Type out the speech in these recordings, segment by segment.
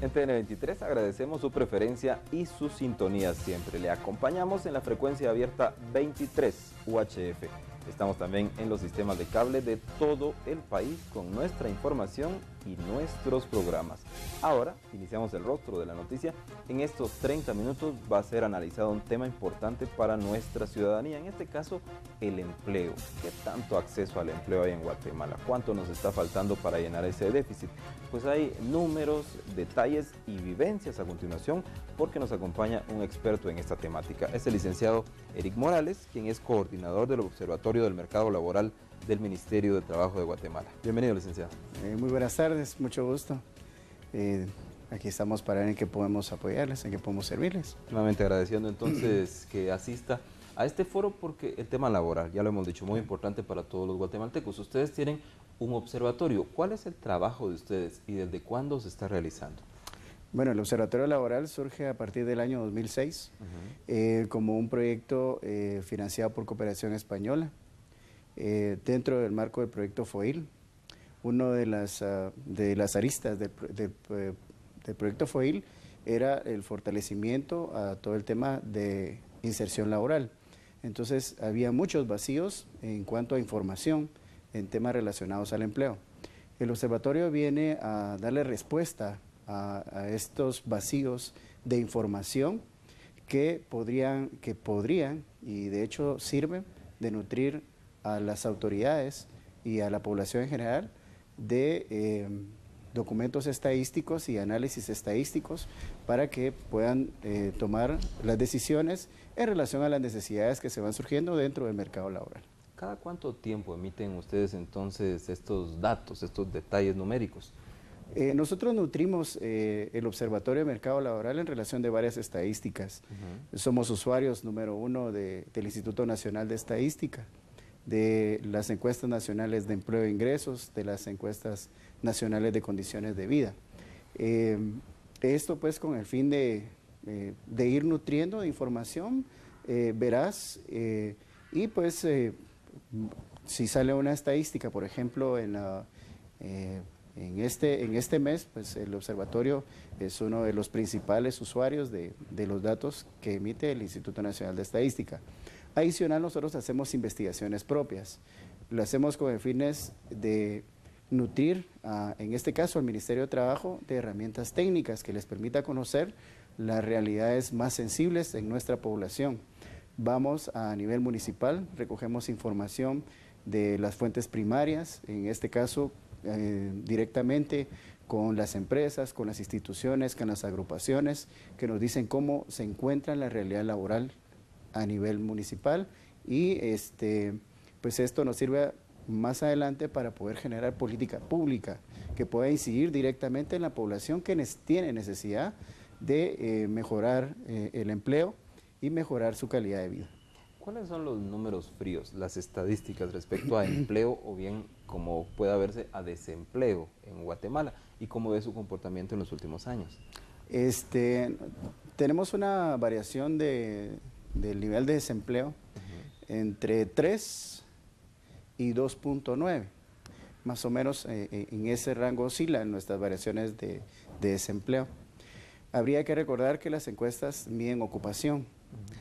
En TN23 agradecemos su preferencia y su sintonía siempre. Le acompañamos en la frecuencia abierta 23 UHF. Estamos también en los sistemas de cable de todo el país con nuestra información y nuestros programas. Ahora iniciamos el rostro de la noticia. En estos 30 minutos va a ser analizado un tema importante para nuestra ciudadanía, en este caso el empleo. ¿Qué tanto acceso al empleo hay en Guatemala? ¿Cuánto nos está faltando para llenar ese déficit? Pues hay números, detalles y vivencias a continuación porque nos acompaña un experto en esta temática. Es el licenciado Eric Morales, quien es coordinador del Observatorio del Mercado Laboral del Ministerio de Trabajo de Guatemala. Bienvenido, licenciado. Muy buenas tardes, mucho gusto. Aquí estamos para ver en qué podemos apoyarles, en qué podemos servirles. Nuevamente agradeciendo entonces que asista a este foro porque el tema laboral, ya lo hemos dicho, muy importante para todos los guatemaltecos. Ustedes tienen un observatorio. ¿Cuál es el trabajo de ustedes y desde cuándo se está realizando? Bueno, el Observatorio Laboral surge a partir del año 2006 como un proyecto financiado por Cooperación Española dentro del marco del proyecto FOIL. Una de las aristas del proyecto FOIL era el fortalecimiento a todo el tema de inserción laboral. Entonces había muchos vacíos en cuanto a información en temas relacionados al empleo. El observatorio viene a darle respuesta a estos vacíos de información que podrían y de hecho sirven de nutrir a las autoridades y a la población en general de documentos estadísticos y análisis estadísticos para que puedan tomar las decisiones en relación a las necesidades que se van surgiendo dentro del mercado laboral. ¿Cada cuánto tiempo emiten ustedes entonces estos datos, estos detalles numéricos? Nosotros nutrimos el Observatorio de Mercado Laboral en relación de varias estadísticas. Somos usuarios número uno del Instituto Nacional de Estadística, de las encuestas nacionales de empleo e ingresos, de las encuestas nacionales de condiciones de vida. Esto pues con el fin de ir nutriendo de información veraz y pues si sale una estadística, por ejemplo, en este mes, pues el observatorio es uno de los principales usuarios de los datos que emite el Instituto Nacional de Estadística. Adicional, nosotros hacemos investigaciones propias. Lo hacemos con el fines de nutrir, en este caso, al Ministerio de Trabajo de herramientas técnicas que les permita conocer las realidades más sensibles en nuestra población. Vamos a nivel municipal, recogemos información de las fuentes primarias, en este caso directamente con las empresas, con las instituciones, con las agrupaciones, que nos dicen cómo se encuentra la realidad laboral a nivel municipal y pues esto nos sirve más adelante para poder generar política pública que pueda incidir directamente en la población que tiene necesidad de mejorar el empleo y mejorar su calidad de vida. ¿Cuáles son los números fríos, las estadísticas respecto a empleo o bien como pueda verse a desempleo en Guatemala y cómo ve su comportamiento en los últimos años? Tenemos una variación del nivel de desempleo entre 3 y 2.9, más o menos en ese rango oscila en nuestras variaciones de desempleo. Habría que recordar que las encuestas miden ocupación.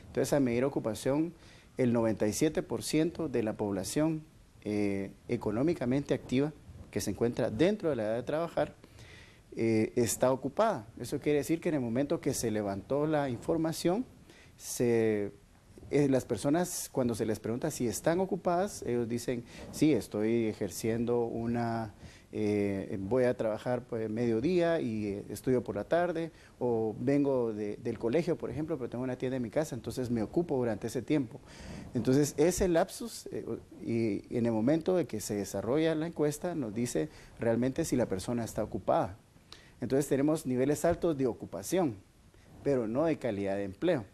Entonces, a medir ocupación, el 97% de la población económicamente activa, que se encuentra dentro de la edad de trabajar, está ocupada. Eso quiere decir que en el momento que se levantó la información, las personas, cuando se les pregunta si están ocupadas, ellos dicen, sí, estoy ejerciendo voy a trabajar pues, mediodía y estudio por la tarde, o vengo del colegio, por ejemplo, pero tengo una tienda en mi casa, entonces me ocupo durante ese tiempo. Entonces, ese lapsus, y en el momento de que se desarrolla la encuesta, nos dice realmente si la persona está ocupada. Entonces, tenemos niveles altos de ocupación, pero no de calidad de empleo.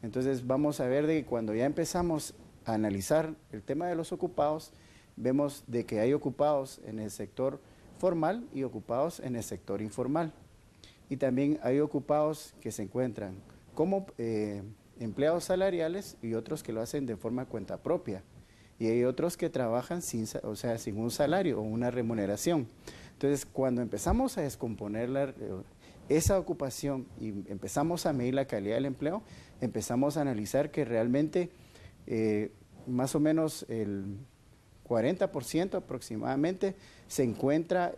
Entonces, vamos a ver de que cuando ya empezamos a analizar el tema de los ocupados, vemos de que hay ocupados en el sector formal y ocupados en el sector informal. Y también hay ocupados que se encuentran como empleados salariales y otros que lo hacen de forma cuenta propia. Y hay otros que trabajan sin un salario o una remuneración. Entonces, cuando empezamos a descomponer esa ocupación y empezamos a medir la calidad del empleo, empezamos a analizar que realmente más o menos el 40% aproximadamente se encuentra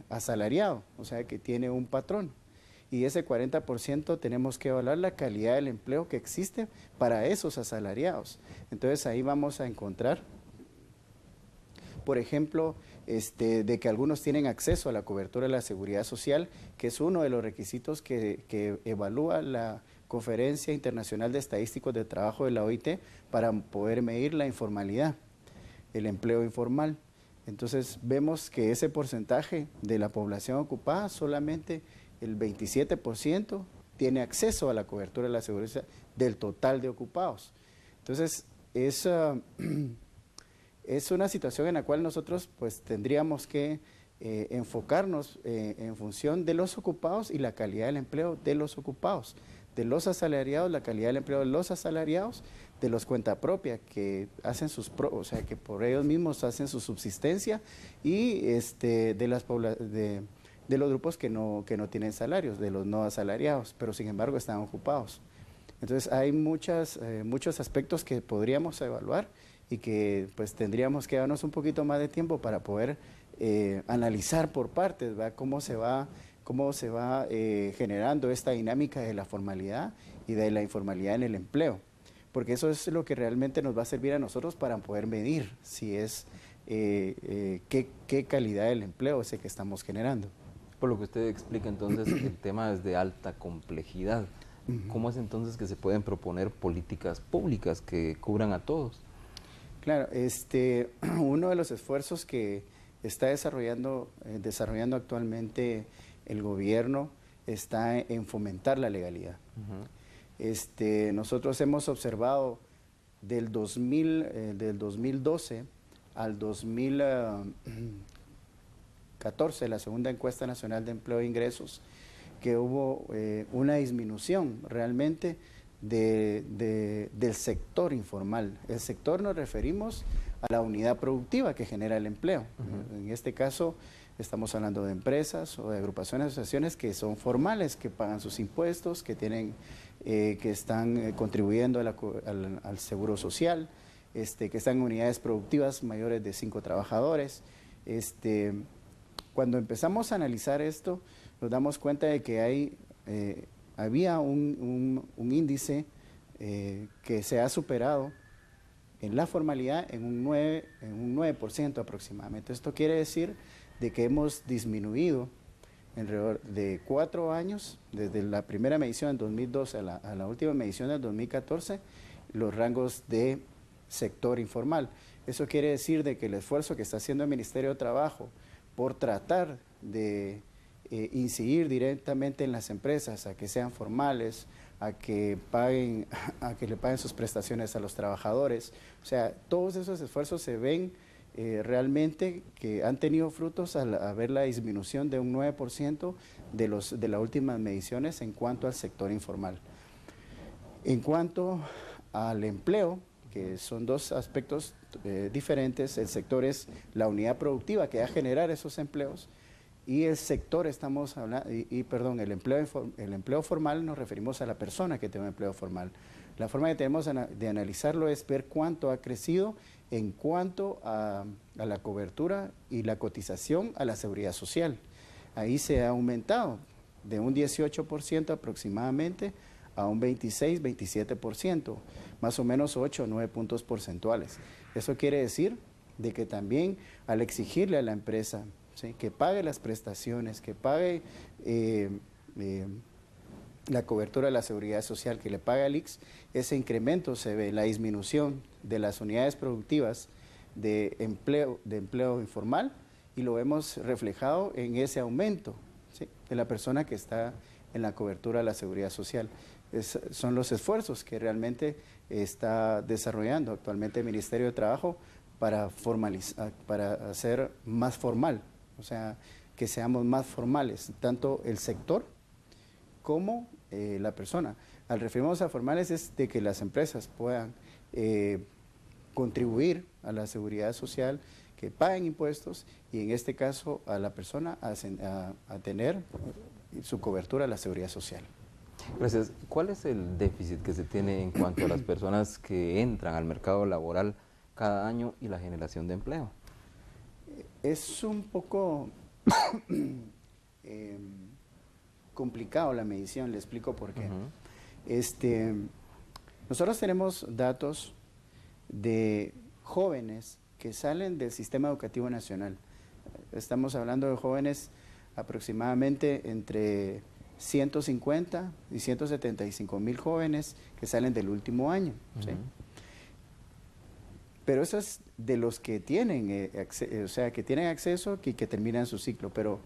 asalariado, o sea que tiene un patrón. Y ese 40% tenemos que evaluar la calidad del empleo que existe para esos asalariados. Entonces ahí vamos a encontrar, por ejemplo, de que algunos tienen acceso a la cobertura de la seguridad social, que es uno de los requisitos que evalúa la Conferencia Internacional de Estadísticos de Trabajo de la OIT para poder medir la informalidad, el empleo informal. Entonces vemos que ese porcentaje de la población ocupada, solamente el 27% tiene acceso a la cobertura de la seguridad social del total de ocupados. Entonces es una situación en la cual nosotros pues tendríamos que enfocarnos en función de los ocupados y la calidad del empleo de los ocupados, de los asalariados, la calidad del empleo de los asalariados, de los cuentapropia que hacen o sea que por ellos mismos hacen su subsistencia, y de los grupos que no tienen salarios, de los no asalariados, pero sin embargo están ocupados. Entonces hay muchos aspectos que podríamos evaluar y que pues tendríamos que darnos un poquito más de tiempo para poder analizar por partes, ¿verdad? Cómo se va generando esta dinámica de la formalidad y de la informalidad en el empleo, porque eso es lo que realmente nos va a servir a nosotros para poder medir si es qué calidad del empleo es el que estamos generando. Por lo que usted explica, entonces, el tema es de alta complejidad. ¿Cómo es entonces que se pueden proponer políticas públicas que cubran a todos? Claro, uno de los esfuerzos que está desarrollando actualmente el gobierno está en fomentar la legalidad. Nosotros hemos observado del 2012 al 2014, la segunda encuesta nacional de empleo e ingresos, que hubo una disminución realmente del sector informal. El sector nos referimos a la unidad productiva que genera el empleo. En este caso estamos hablando de empresas o de agrupaciones, asociaciones que son formales, que pagan sus impuestos, que están contribuyendo al seguro social, que están en unidades productivas mayores de 5 trabajadores. Cuando empezamos a analizar esto, nos damos cuenta de que había un índice que se ha superado en la formalidad en un 9% aproximadamente. Esto quiere decir de que hemos disminuido alrededor de 4 años, desde la primera medición en 2012 a la última medición del 2014, los rangos de sector informal. Eso quiere decir de que el esfuerzo que está haciendo el Ministerio de Trabajo por tratar de incidir directamente en las empresas a que sean formales, a que le paguen sus prestaciones a los trabajadores. O sea, todos esos esfuerzos se ven realmente que han tenido frutos al ver la disminución de un 9% de las últimas mediciones en cuanto al sector informal. En cuanto al empleo, que son dos aspectos diferentes, el sector es la unidad productiva que va a generar esos empleos, y el sector estamos hablando, el empleo formal nos referimos a la persona que tiene un empleo formal. La forma que tenemos de analizarlo es ver cuánto ha crecido en cuanto a la cobertura y la cotización a la seguridad social. Ahí se ha aumentado de un 18% aproximadamente a un 26, 27%, más o menos 8 o 9 puntos porcentuales. Eso quiere decir de que también al exigirle a la empresa, ¿sí?, que pague las prestaciones, que pague la cobertura de la seguridad social, que le pague al ICS, ese incremento se ve, la disminución de las unidades productivas de empleo informal, y lo vemos reflejado en ese aumento, ¿sí?, de la persona que está en la cobertura de la seguridad social. Son los esfuerzos que realmente está desarrollando actualmente el Ministerio de Trabajo para formalizar, para hacer más formal, o sea, que seamos más formales, tanto el sector como la persona. Al referirnos a formales es de que las empresas puedan contribuir a la seguridad social, que paguen impuestos, y en este caso a la persona a tener su cobertura a la seguridad social. Gracias. ¿Cuál es el déficit que se tiene en cuanto a las personas que entran al mercado laboral cada año y la generación de empleo? Es un poco complicado la medición, le explico por qué. Nosotros tenemos datos de jóvenes que salen del sistema educativo nacional. Estamos hablando de jóvenes aproximadamente entre 150 y 175,000 jóvenes que salen del último año. ¿Sí? Pero eso es de los que tienen, que tienen acceso y que terminan su ciclo, pero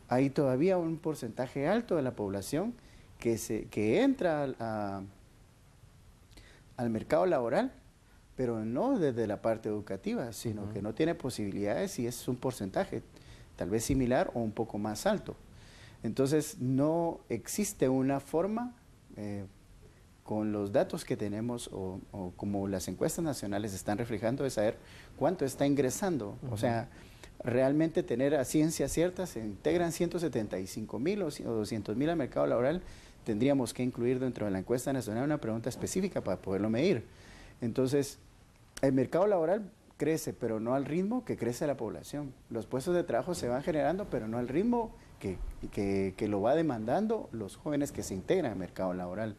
hay todavía un porcentaje alto de la población que entra al mercado laboral, pero no desde la parte educativa, sino que no tiene posibilidades y es un porcentaje tal vez similar o un poco más alto. Entonces no existe una forma con los datos que tenemos o como las encuestas nacionales están reflejando de saber cuánto está ingresando. O sea, realmente tener a ciencia cierta, se integran 175,000 o 200,000 al mercado laboral, tendríamos que incluir dentro de la encuesta nacional una pregunta específica para poderlo medir. Entonces, el mercado laboral crece, pero no al ritmo que crece la población. Los puestos de trabajo se van generando, pero no al ritmo que lo va demandando los jóvenes que se integran al mercado laboral.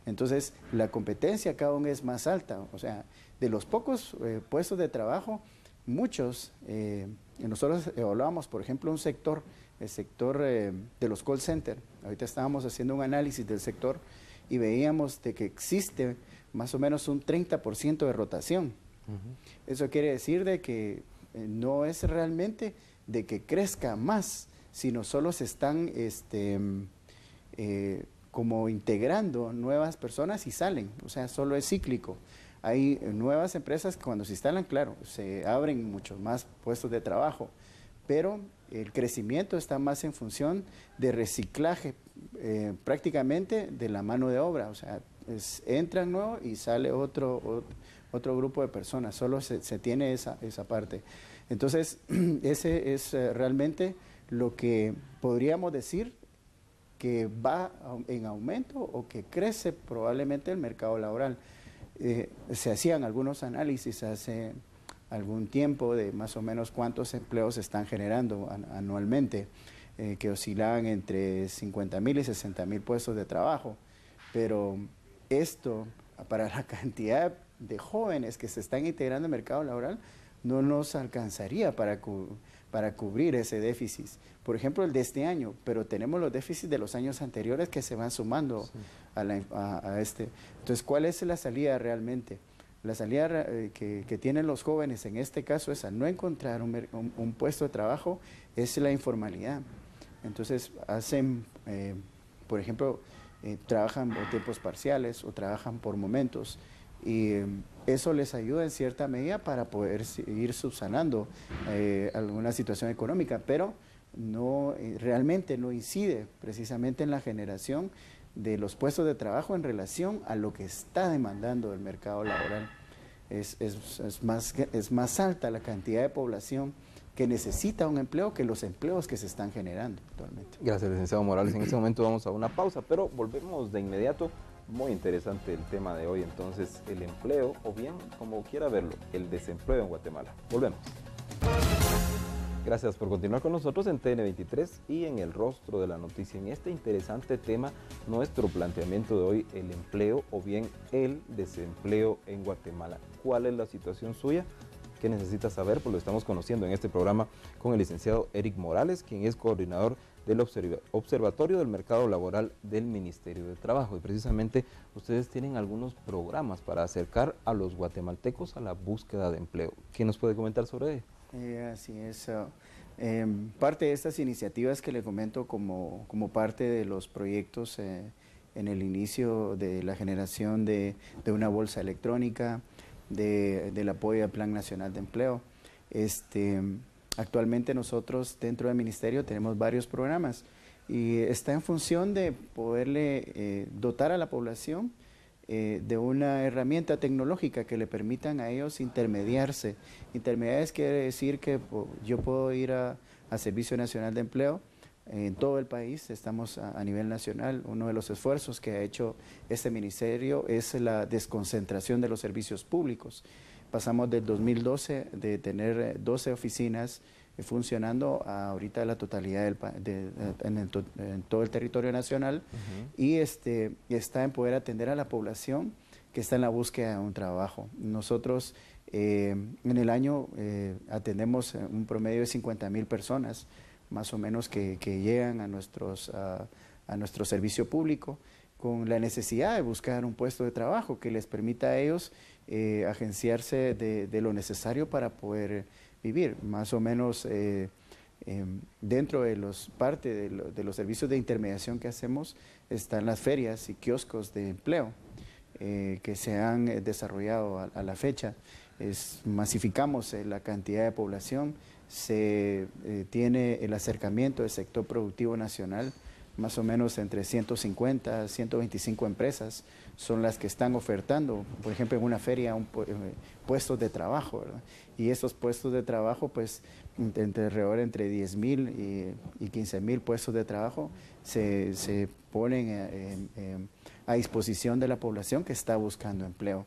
Entonces, la competencia cada uno es más alta. O sea, de los pocos puestos de trabajo, muchos, nosotros evaluamos, por ejemplo, el sector de los call centers. Ahorita estábamos haciendo un análisis del sector y veíamos de que existe más o menos un 30% de rotación. Eso quiere decir de que no es realmente de que crezca más, sino solo se están como integrando nuevas personas y salen, o sea, solo es cíclico. Hay nuevas empresas que cuando se instalan, claro, se abren muchos más puestos de trabajo, pero el crecimiento está más en función de reciclaje prácticamente de la mano de obra, o sea, entran nuevo y sale otro grupo de personas, solo se tiene esa parte. Entonces, ese es realmente lo que podríamos decir que va en aumento o que crece probablemente el mercado laboral. Se hacían algunos análisis hace algún tiempo de más o menos cuántos empleos se están generando anualmente, que oscilaban entre 50,000 y 60,000 puestos de trabajo, pero esto para la cantidad de jóvenes que se están integrando al mercado laboral no nos alcanzaría para cubrir ese déficit. Por ejemplo, el de este año, pero tenemos los déficits de los años anteriores que se van sumando a este. Entonces, ¿cuál es la salida realmente? La salida que tienen los jóvenes en este caso es a no encontrar un puesto de trabajo, es la informalidad. Entonces, hacen, por ejemplo, trabajan por tiempos parciales o trabajan por momentos y eso les ayuda en cierta medida para poder ir subsanando alguna situación económica, pero no realmente no incide precisamente en la generación de los puestos de trabajo en relación a lo que está demandando el mercado laboral. Es más alta la cantidad de población que necesita un empleo que los empleos que se están generando actualmente. Gracias, licenciado Morales. En este momento vamos a una pausa, pero volvemos de inmediato. Muy interesante el tema de hoy, entonces, el empleo, o bien, como quiera verlo, el desempleo en Guatemala. Volvemos. Gracias por continuar con nosotros en TN23 y en El Rostro de la Noticia. En este interesante tema, nuestro planteamiento de hoy, el empleo o bien el desempleo en Guatemala. ¿Cuál es la situación suya? ¿Qué necesita saber? Pues lo estamos conociendo en este programa con el licenciado Eric Morales, quien es coordinador del Observatorio del Mercado Laboral del Ministerio de Trabajo. Y precisamente ustedes tienen algunos programas para acercar a los guatemaltecos a la búsqueda de empleo. ¿Qué nos puede comentar sobre ello? Así es. Parte de estas iniciativas que le comento como parte de los proyectos en el inicio de la generación de una bolsa electrónica, del apoyo al Plan Nacional de Empleo. Actualmente nosotros dentro del Ministerio tenemos varios programas y está en función de poderle dotar a la población de una herramienta tecnológica que le permitan a ellos intermediarse. Intermediarios quiere decir que yo puedo ir a Servicio Nacional de Empleo, en todo el país, estamos a nivel nacional. Uno de los esfuerzos que ha hecho este ministerio es la desconcentración de los servicios públicos. Pasamos del 2012 de tener 12 oficinas funcionando a ahorita la totalidad en todo el territorio nacional, y está en poder atender a la población que está en la búsqueda de un trabajo. Nosotros en el año atendemos un promedio de 50,000 personas, más o menos, que llegan a nuestro servicio público con la necesidad de buscar un puesto de trabajo que les permita a ellos agenciarse de lo necesario para poder vivir. Más o menos dentro de parte de los servicios de intermediación que hacemos están las ferias y kioscos de empleo que se han desarrollado a la fecha. Masificamos la cantidad de población, se tiene el acercamiento del sector productivo nacional, más o menos entre 150 a 125 empresas son las que están ofertando, por ejemplo, en una feria, puestos de trabajo, ¿verdad? Y estos puestos de trabajo, pues, alrededor entre 10,000 y 15,000 puestos de trabajo se ponen a disposición de la población que está buscando empleo.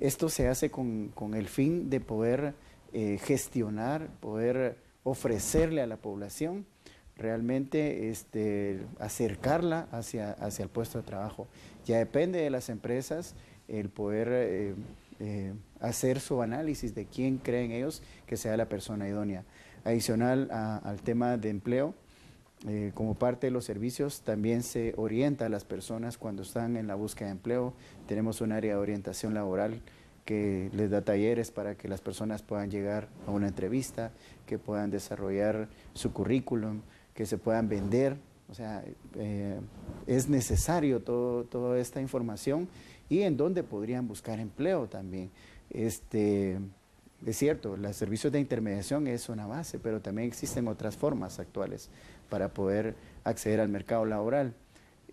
Esto se hace con el fin de poder gestionar, poder ofrecerle a la población realmente acercarla hacia el puesto de trabajo. Ya depende de las empresas el poder hacer su análisis de quién creen ellos que sea la persona idónea. Adicional al tema de empleo, como parte de los servicios también se orienta a las personas cuando están en la búsqueda de empleo. Tenemos un área de orientación laboral que les da talleres para que las personas puedan llegar a una entrevista, que puedan desarrollar su currículum, que se puedan vender. O sea, es necesario toda esta información y en dónde podrían buscar empleo también. Es cierto, los servicios de intermediación es una base, pero también existen otras formas actuales para poder acceder al mercado laboral.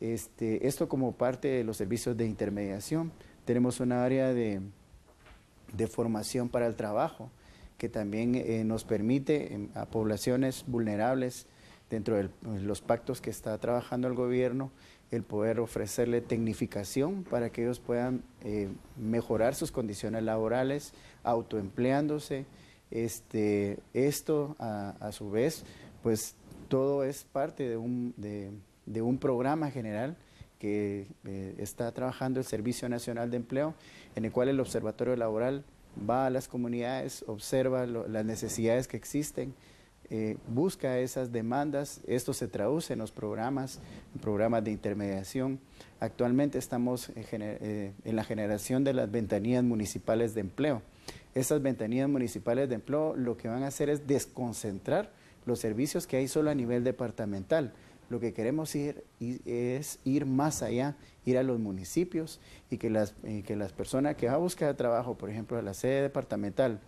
Esto como parte de los servicios de intermediación. Tenemos una área de formación para el trabajo que también nos permite a poblaciones vulnerables dentro de los pactos que está trabajando el gobierno, el poder ofrecerle tecnificación para que ellos puedan mejorar sus condiciones laborales, autoempleándose. Esto a su vez, pues todo es parte de un programa general que está trabajando el Servicio Nacional de Empleo, en el cual el Observatorio Laboral va a las comunidades, observa las necesidades que existen, busca esas demandas. Esto se traduce en los programas de intermediación. Actualmente estamos en la generación de las ventanillas municipales de empleo. Esas ventanillas municipales de empleo lo que van a hacer es desconcentrar los servicios que hay solo a nivel departamental. Lo que queremos es ir más allá, ir a los municipios y que las personas que van a buscar trabajo, por ejemplo, a la sede departamental,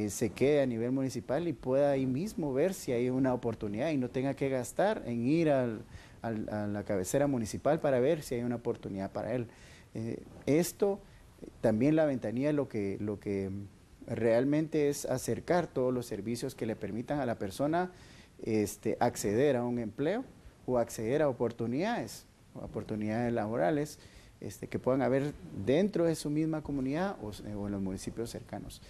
se quede a nivel municipal y pueda ahí mismo ver si hay una oportunidad y no tenga que gastar en ir a la cabecera municipal para ver si hay una oportunidad para él. Esto, también la ventanilla lo que realmente es acercar todos los servicios que le permitan a la persona acceder a un empleo o acceder a oportunidades laborales que puedan haber dentro de su misma comunidad o en los municipios cercanos.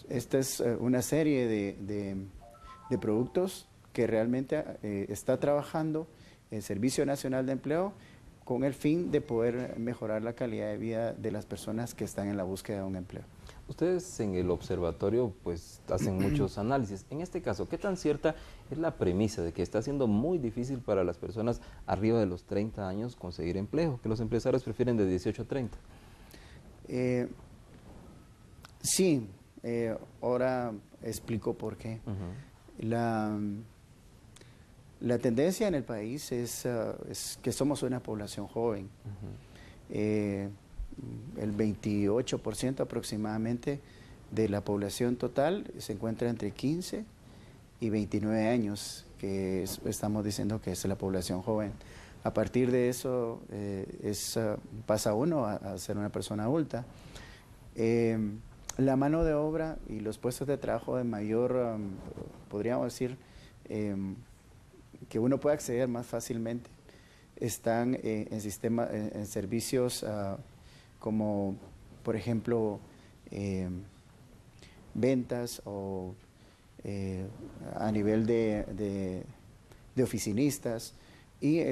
Esta es una serie de productos que realmente está trabajando el Servicio Nacional de Empleo con el fin de poder mejorar la calidad de vida de las personas que están en la búsqueda de un empleo. Ustedes en el observatorio pues hacen muchos análisis. En este caso, ¿qué tan cierta es la premisa de que está siendo muy difícil para las personas arriba de los 30 años conseguir empleo, que los empresarios prefieren de 18 a 30? Sí, ahora explico por qué. La tendencia en el país es que somos una población joven. El 28% aproximadamente de la población total se encuentra entre 15 y 29 años, que estamos diciendo que es la población joven. A partir de eso pasa uno a ser una persona adulta. La mano de obra y los puestos de trabajo de mayor, podríamos decir, que uno puede acceder más fácilmente están en servicios como, por ejemplo, ventas o a nivel de oficinistas, y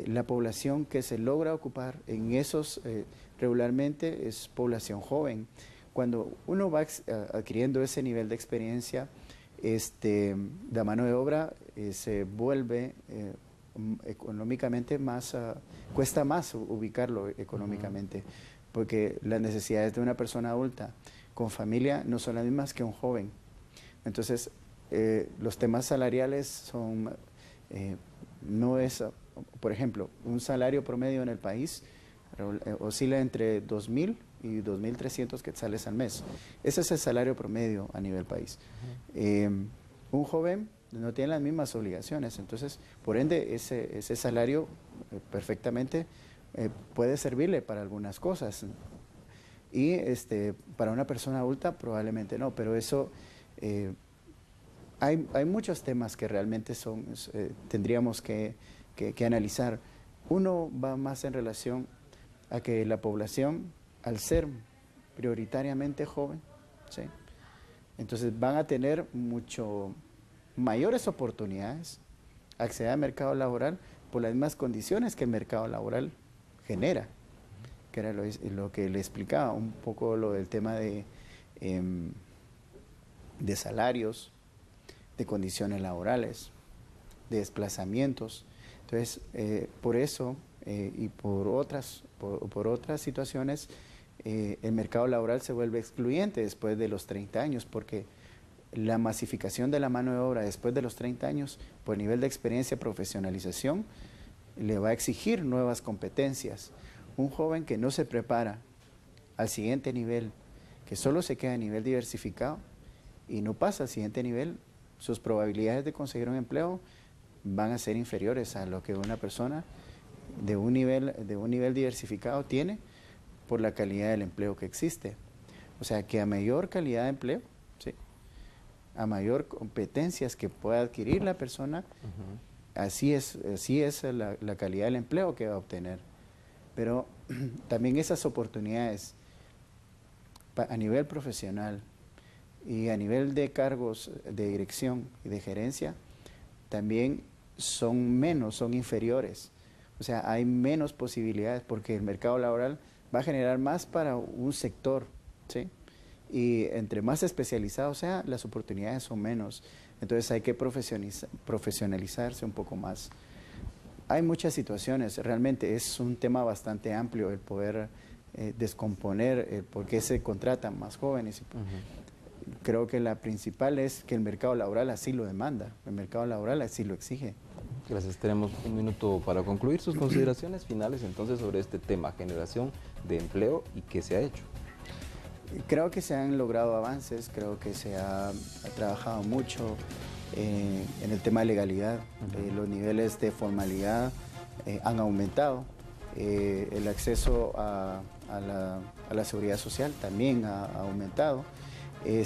la población que se logra ocupar en esos regularmente es población joven. Cuando uno va adquiriendo ese nivel de experiencia, la mano de obra se vuelve económicamente más, cuesta más ubicarlo económicamente, porque las necesidades de una persona adulta con familia no son las mismas que un joven. Entonces, los temas salariales son, no es, por ejemplo, un salario promedio en el país oscila entre 2.000 y 2.300 quetzales al mes. Ese es el salario promedio a nivel país. Un joven no tiene las mismas obligaciones, entonces, por ende, ese salario perfectamente puede servirle para algunas cosas. Y para una persona adulta probablemente no, pero eso, hay muchos temas que realmente tendríamos que analizar. Uno va más en relación a que la población, al ser prioritariamente joven, ¿sí?, entonces van a tener mucho mayores oportunidades acceder al mercado laboral por las mismas condiciones que el mercado laboral genera, que era lo que le explicaba, un poco lo del tema de salarios, de condiciones laborales, de desplazamientos. Entonces, por eso y por otras situaciones, el mercado laboral se vuelve excluyente después de los 30 años, porque la masificación de la mano de obra después de los 30 años, por nivel de experiencia y profesionalización, le va a exigir nuevas competencias. Un joven que no se prepara al siguiente nivel, que solo se queda a nivel diversificado y no pasa al siguiente nivel, sus probabilidades de conseguir un empleo van a ser inferiores a lo que una persona de un nivel diversificado tiene por la calidad del empleo que existe. O sea, que a mayor calidad de empleo, ¿sí?, a mayor competencias que pueda adquirir la persona, así es la calidad del empleo que va a obtener. Pero también esas oportunidades a nivel profesional y a nivel de cargos de dirección y de gerencia también son inferiores. O sea, hay menos posibilidades porque el mercado laboral va a generar más para un sector, ¿sí? Y entre más especializado sea, las oportunidades son menos. Entonces hay que profesionalizarse un poco más. Hay muchas situaciones, realmente es un tema bastante amplio el poder descomponer por qué se contratan más jóvenes. Creo que la principal es que el mercado laboral así lo demanda, el mercado laboral así lo exige. Gracias, tenemos un minuto para concluir sus consideraciones finales entonces sobre este tema, generación de empleo y qué se ha hecho. Creo que se han logrado avances, creo que se ha trabajado mucho en el tema de legalidad, los niveles de formalidad han aumentado, el acceso a la seguridad social también ha aumentado, el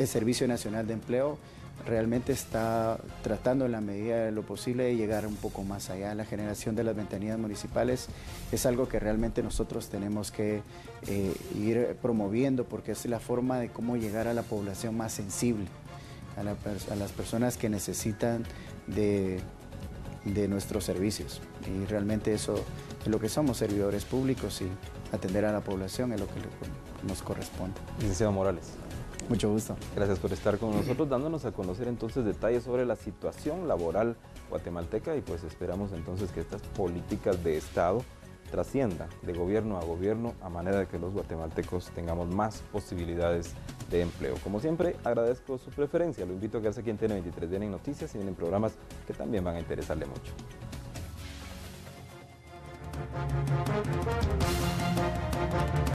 Servicio Nacional de Empleo realmente está tratando en la medida de lo posible de llegar un poco más allá. La generación de las ventanillas municipales es algo que realmente nosotros tenemos que ir promoviendo porque es la forma de cómo llegar a la población más sensible, a las personas que necesitan de nuestros servicios. Y realmente eso es lo que somos, servidores públicos, y atender a la población es lo que nos corresponde. Licenciado Morales. Mucho gusto. Gracias por estar con nosotros, dándonos a conocer entonces detalles sobre la situación laboral guatemalteca, y pues esperamos entonces que estas políticas de Estado trasciendan de gobierno a manera de que los guatemaltecos tengamos más posibilidades de empleo. Como siempre, agradezco su preferencia. Lo invito a quedarse aquí en TN23. Vienen noticias y vienen programas que también van a interesarle mucho.